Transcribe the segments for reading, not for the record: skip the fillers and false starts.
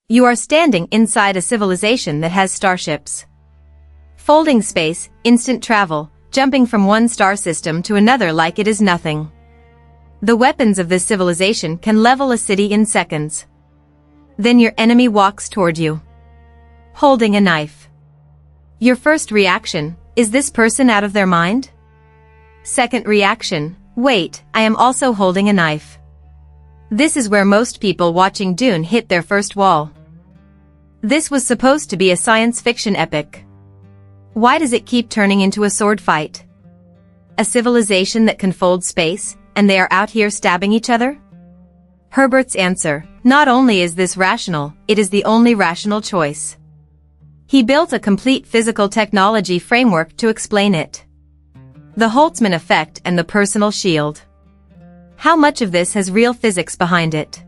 You are standing inside a civilization that has starships. Folding space, instant travel, jumping from one star system to another like it is nothing. The weapons of this civilization can level a city in seconds. Then your enemy walks toward you, holding a knife. Your first reaction, is this person out of their mind? Second reaction, wait, I am also holding a knife. This is where most people watching Dune hit their first wall. This was supposed to be a science fiction epic. Why does it keep turning into a sword fight? A civilization that can fold space, and they are out here stabbing each other? Herbert's answer, not only is this rational, it is the only rational choice. He built a complete physical technology framework to explain it. The Holtzman effect and the personal shield. How much of this has real physics behind it?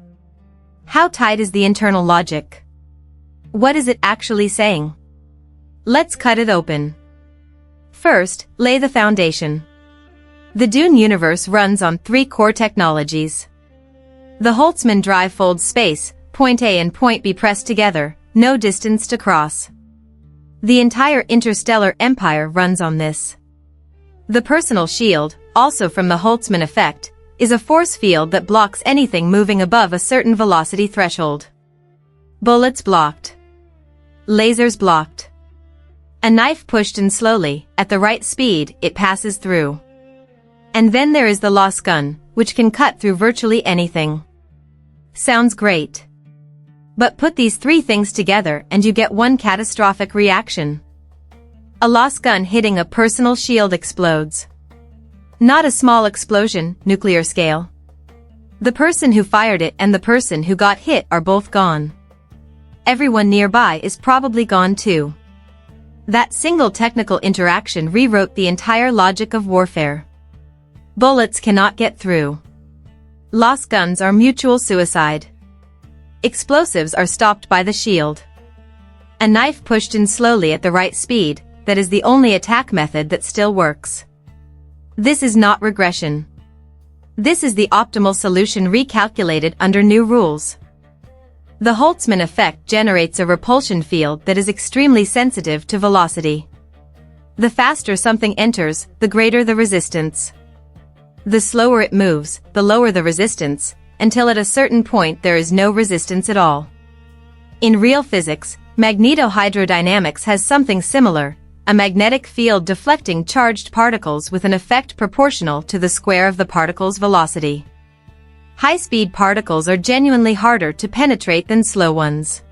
How tight is the internal logic? What is it actually saying? Let's cut it open. First, lay the foundation. The Dune universe runs on 3 core technologies. The Holtzman drive folds space, point A and point B pressed together, no distance to cross. The entire interstellar empire runs on this. The personal shield, also from the Holtzman effect, is a force field that blocks anything moving above a certain velocity threshold. Bullets blocked. Lasers blocked. A knife pushed in slowly, at the right speed, it passes through. And then there is the Lasgun, which can cut through virtually anything. Sounds great. But put these 3 things together and you get one catastrophic reaction. A Lasgun hitting a personal shield explodes. Not a small explosion, nuclear scale. The person who fired it and the person who got hit are both gone. Everyone nearby is probably gone too. That single technical interaction rewrote the entire logic of warfare. Bullets cannot get through. Lasguns are mutual suicide. Explosives are stopped by the shield. A knife pushed in slowly at the right speed, that is the only attack method that still works. This is not regression. This is the optimal solution recalculated under new rules. The Holtzman effect generates a repulsion field that is extremely sensitive to velocity. The faster something enters, the greater the resistance. The slower it moves, the lower the resistance, until at a certain point there is no resistance at all. In real physics, magnetohydrodynamics has something similar, a magnetic field deflecting charged particles with an effect proportional to the square of the particle's velocity. High-speed particles are genuinely harder to penetrate than slow ones.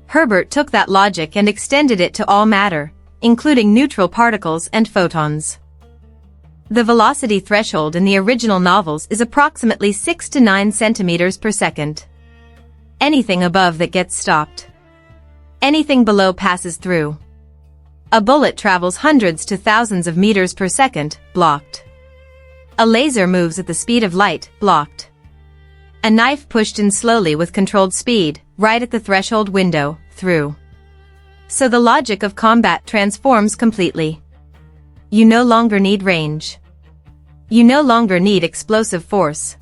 Herbert took that logic and extended it to all matter, including neutral particles and photons. The velocity threshold in the original novels is approximately 6 to 9 centimeters per second. Anything above that gets stopped. Anything below passes through. A bullet travels hundreds to thousands of meters per second, blocked. A laser moves at the speed of light, blocked. A knife pushed in slowly with controlled speed, right at the threshold window, through. So the logic of combat transforms completely. You no longer need range. You no longer need explosive force.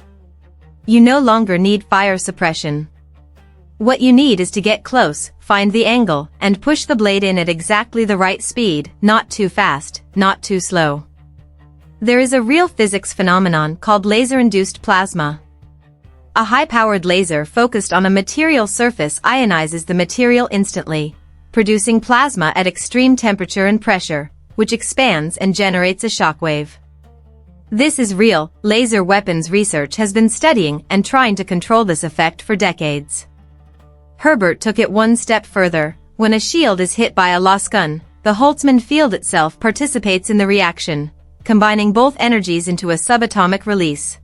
You no longer need fire suppression. What you need is to get close, find the angle, and push the blade in at exactly the right speed, not too fast, not too slow. There is a real physics phenomenon called laser-induced plasma. A high-powered laser focused on a material surface ionizes the material instantly, producing plasma at extreme temperature and pressure, which expands and generates a shockwave. This is real. Laser weapons research has been studying and trying to control this effect for decades. Herbert took it one step further. When a shield is hit by a Lasgun, the Holtzman field itself participates in the reaction, combining both energies into a subatomic release.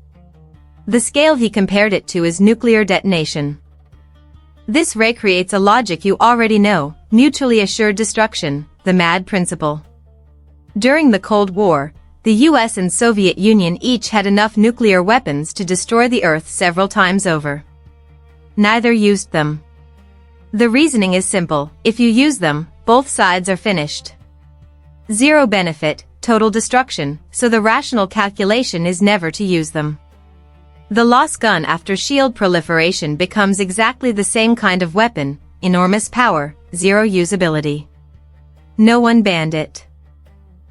The scale he compared it to is nuclear detonation. This recreates a logic you already know, mutually assured destruction, the MAD principle. During the Cold War, the US and Soviet Union each had enough nuclear weapons to destroy the Earth several times over. Neither used them. The reasoning is simple: if you use them, both sides are finished. Zero benefit, total destruction, so the rational calculation is never to use them. The Lasgun after shield proliferation becomes exactly the same kind of weapon, enormous power, zero usability. No one banned it.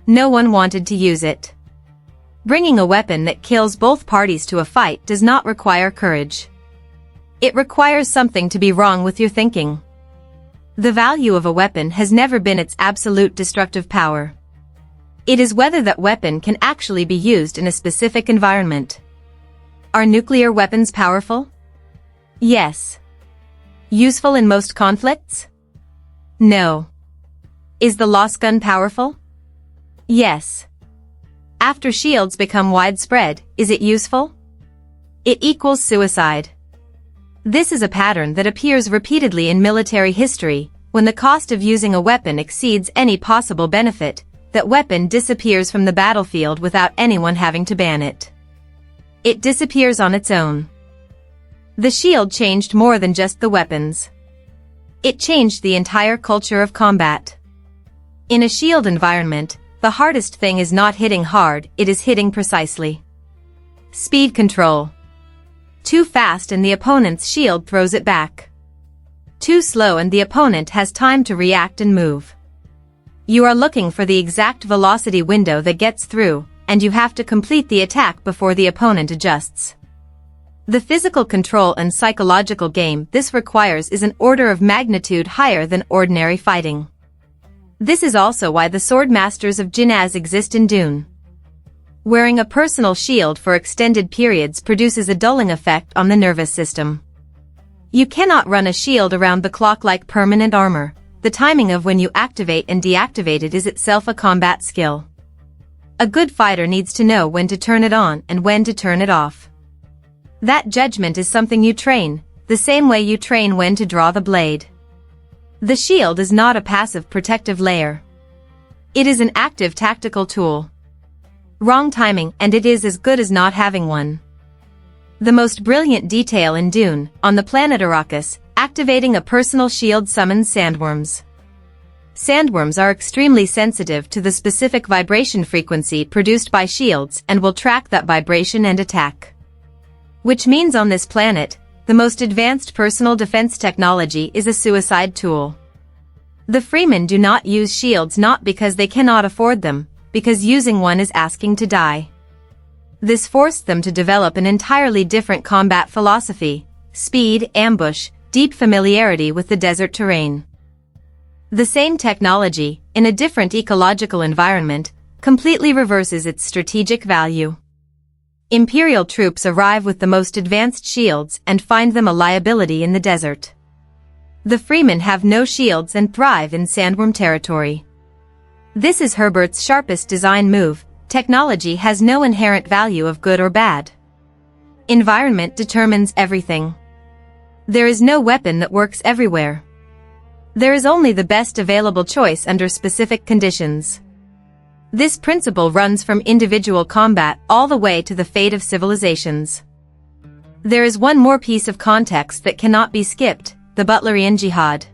No one wanted to use it. Bringing a weapon that kills both parties to a fight does not require courage. It requires something to be wrong with your thinking. The value of a weapon has never been its absolute destructive power. It is whether that weapon can actually be used in a specific environment. Are nuclear weapons powerful? Yes. Useful in most conflicts? No. Is the Lasgun powerful? Yes. After shields become widespread, is it useful? It equals suicide. This is a pattern that appears repeatedly in military history. When the cost of using a weapon exceeds any possible benefit, that weapon disappears from the battlefield without anyone having to ban it. It disappears on its own. The shield changed more than just the weapons. It changed the entire culture of combat. In a shield environment, the hardest thing is not hitting hard, it is hitting precisely. Speed control. Too fast and the opponent's shield throws it back. Too slow and the opponent has time to react and move. You are looking for the exact velocity window that gets through, and you have to complete the attack before the opponent adjusts. The physical control and psychological game this requires is an order of magnitude higher than ordinary fighting. This is also why the sword masters of Jinaz exist in Dune. Wearing a personal shield for extended periods produces a dulling effect on the nervous system. You cannot run a shield around the clock like permanent armor. The timing of when you activate and deactivate it is itself a combat skill. A good fighter needs to know when to turn it on and when to turn it off. That judgment is something you train, the same way you train when to draw the blade. The shield is not a passive protective layer. It is an active tactical tool. Wrong timing and it is as good as not having one. The most brilliant detail in Dune, on the planet Arrakis, activating a personal shield summons sandworms. Sandworms are extremely sensitive to the specific vibration frequency produced by shields and will track that vibration and attack. Which means on this planet, the most advanced personal defense technology is a suicide tool. The Freemen do not use shields not because they cannot afford them, because using one is asking to die. This forced them to develop an entirely different combat philosophy: speed, ambush, deep familiarity with the desert terrain. The same technology, in a different ecological environment, completely reverses its strategic value. Imperial troops arrive with the most advanced shields and find them a liability in the desert. The Freemen have no shields and thrive in sandworm territory. This is Herbert's sharpest design move: technology has no inherent value of good or bad. Environment determines everything. There is no weapon that works everywhere. There is only the best available choice under specific conditions. This principle runs from individual combat all the way to the fate of civilizations. There is one more piece of context that cannot be skipped: the Butlerian Jihad.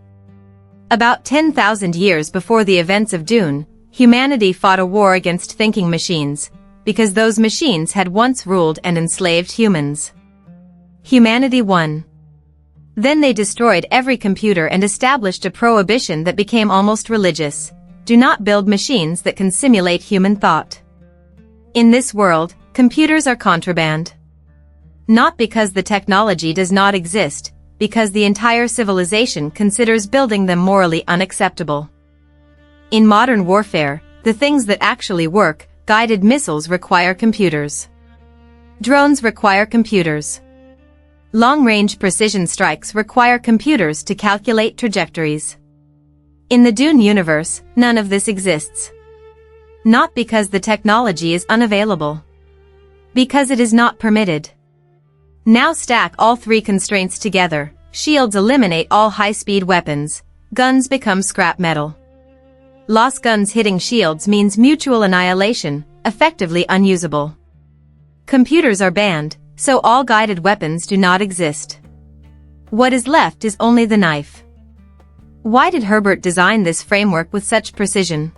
About 10,000 years before the events of Dune, humanity fought a war against thinking machines, because those machines had once ruled and enslaved humans. Humanity won. Then they destroyed every computer and established a prohibition that became almost religious: do not build machines that can simulate human thought. In this world, computers are contraband. Not because the technology does not exist, because the entire civilization considers building them morally unacceptable. In modern warfare, the things that actually work, guided missiles require computers. Drones require computers. Long-range precision strikes require computers to calculate trajectories. In the Dune universe, none of this exists. Not because the technology is unavailable. Because it is not permitted. Now stack all three constraints together: shields eliminate all high-speed weapons, guns become scrap metal. Lasguns hitting shields means mutual annihilation, effectively unusable. Computers are banned, so all guided weapons do not exist. What is left is only the knife. Why did Herbert design this framework with such precision?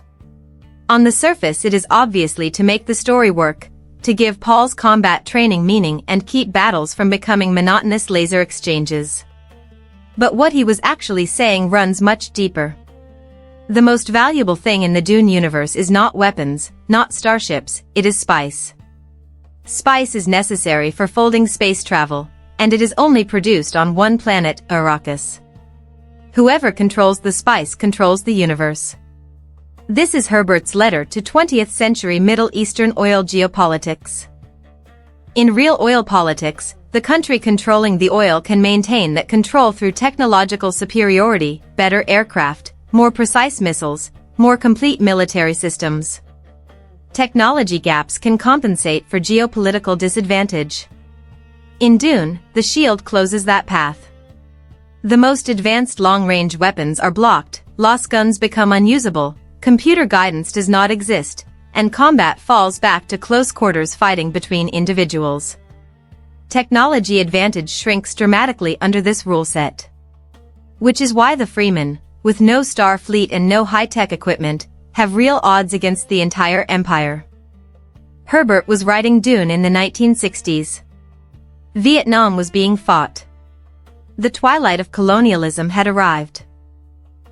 On the surface it is obviously to make the story work, to give Paul's combat training meaning and keep battles from becoming monotonous laser exchanges. But what he was actually saying runs much deeper. The most valuable thing in the Dune universe is not weapons, not starships, it is spice. Spice is necessary for folding space travel, and it is only produced on one planet, Arrakis. Whoever controls the spice controls the universe. This is Herbert's letter to 20th century Middle Eastern oil geopolitics. In real oil politics, the country controlling the oil can maintain that control through technological superiority, better aircraft, more precise missiles, more complete military systems. Technology gaps can compensate for geopolitical disadvantage. In Dune, the shield closes that path. The most advanced long-range weapons are blocked, Lasguns become unusable, computer guidance does not exist, and combat falls back to close-quarters fighting between individuals. Technology advantage shrinks dramatically under this rule set. Which is why the Freemen, with no star fleet and no high-tech equipment, have real odds against the entire empire. Herbert was writing Dune in the 1960s. Vietnam was being fought. The twilight of colonialism had arrived.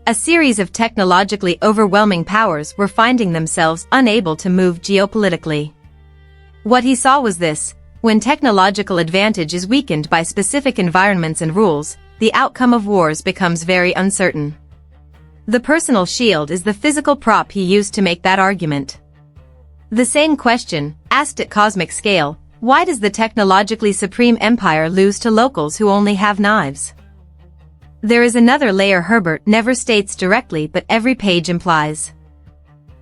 A series of technologically overwhelming powers were finding themselves unable to move geopolitically. What he saw was this: when technological advantage is weakened by specific environments and rules, the outcome of wars becomes very uncertain. The personal shield is the physical prop he used to make that argument. The same question, asked at cosmic scale, why does the technologically supreme empire lose to locals who only have knives? There is another layer Herbert never states directly but every page implies.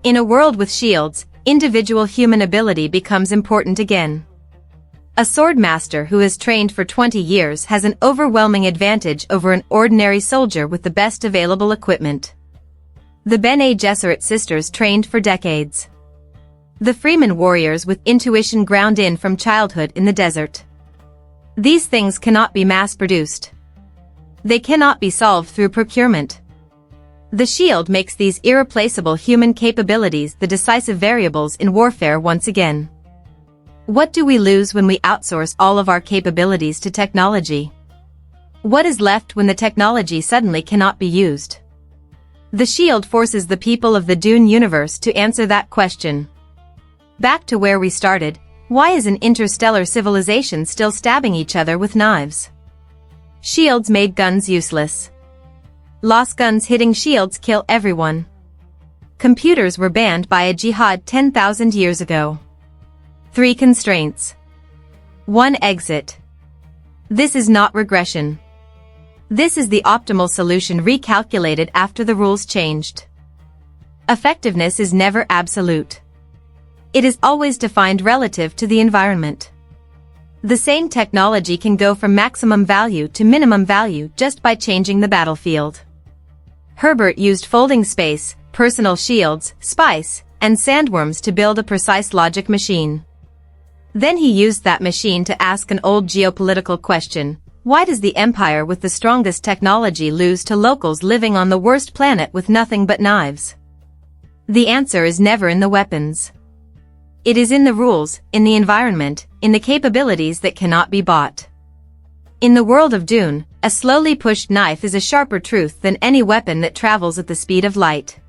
In a world with shields, individual human ability becomes important again. A swordmaster who has trained for 20 years has an overwhelming advantage over an ordinary soldier with the best available equipment. The Bene Gesserit sisters trained for decades. The Freeman warriors with intuition ground in from childhood in the desert. These things cannot be mass-produced. They cannot be solved through procurement. The shield makes these irreplaceable human capabilities the decisive variables in warfare once again. What do we lose when we outsource all of our capabilities to technology? What is left when the technology suddenly cannot be used? The shield forces the people of the Dune universe to answer that question. Back to where we started, why is an interstellar civilization still stabbing each other with knives? Shields made guns useless. Lasguns hitting shields kill everyone. Computers were banned by a jihad 10,000 years ago. 3 constraints. 1 exit. This is not regression. This is the optimal solution recalculated after the rules changed. Effectiveness is never absolute. It is always defined relative to the environment. The same technology can go from maximum value to minimum value just by changing the battlefield. Herbert used folding space, personal shields, spice, and sandworms to build a precise logic machine. Then he used that machine to ask an old geopolitical question: why does the empire with the strongest technology lose to locals living on the worst planet with nothing but knives? The answer is never in the weapons. It is in the rules, in the environment, in the capabilities that cannot be bought. In the world of Dune, a slowly pushed knife is a sharper truth than any weapon that travels at the speed of light.